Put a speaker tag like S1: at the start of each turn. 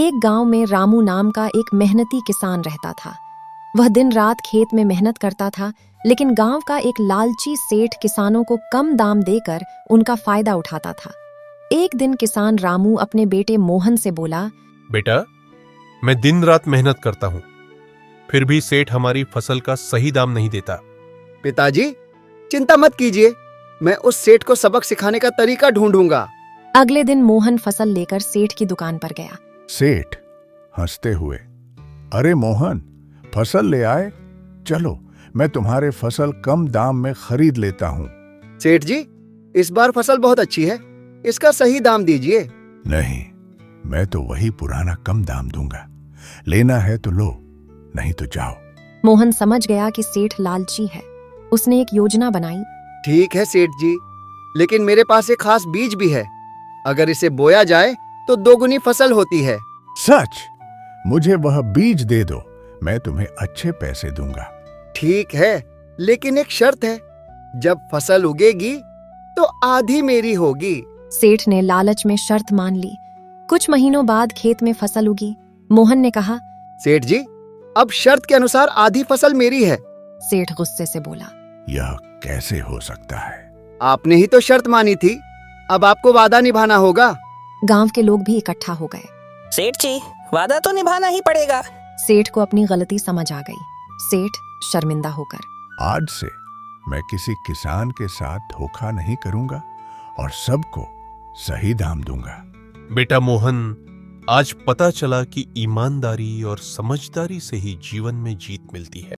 S1: एक गांव में रामू नाम का एक मेहनती किसान रहता था। वह दिन रात खेत में मेहनत करता था, लेकिन गांव का एक लालची सेठ किसानों को कम दाम देकर उनका फायदा उठाता था। एक दिन किसान रामू अपने बेटे मोहन से बोला,
S2: बेटा, मैं दिन रात मेहनत करता हूं, फिर भी सेठ हमारी फसल का सही दाम नहीं देता।
S3: पिताजी, चिंता मत कीजिए, मैं उस सेठ को सबक सिखाने का तरीका ढूंढूंगा।
S1: अगले दिन मोहन फसल लेकर सेठ की दुकान पर गया।
S4: सेठ हंसते हुए, अरे मोहन, फसल ले आए? चलो, मैं तुम्हारे फसल कम दाम में खरीद लेता हूँ।
S3: सेठ जी, इस बार फसल बहुत अच्छी है, इसका सही दाम दीजिए।
S4: नहीं, मैं तो वही पुराना कम दाम दूंगा। लेना है तो लो, नहीं तो जाओ।
S1: मोहन समझ गया कि सेठ लालची है। उसने एक योजना बनाई।
S3: ठीक है सेठ जी, लेकिन मेरे पास एक खास बीज भी है। अगर इसे बोया जाए तो दोगुनी फसल होती है।
S4: सच? मुझे वह बीज दे दो, मैं तुम्हें अच्छे पैसे दूंगा।
S3: ठीक है, लेकिन एक शर्त है, जब फसल उगेगी तो आधी मेरी होगी।
S1: सेठ ने लालच में शर्त मान ली। कुछ महीनों बाद खेत में फसल उगी। मोहन ने कहा,
S3: सेठ जी, अब शर्त के अनुसार आधी फसल मेरी है।
S1: सेठ गुस्से से बोला,
S4: यह कैसे हो सकता है?
S3: आपने ही तो शर्त मानी थी, अब आपको वादा निभाना होगा।
S1: गांव के लोग भी इकट्ठा हो गए।
S5: सेठ जी, वादा तो निभाना ही पड़ेगा।
S1: सेठ को अपनी गलती समझ आ गई। सेठ शर्मिंदा होकर,
S4: आज से मैं किसी किसान के साथ धोखा नहीं करूंगा और सबको सही दाम दूंगा।
S2: बेटा मोहन, आज पता चला कि ईमानदारी और समझदारी से ही जीवन में जीत मिलती है।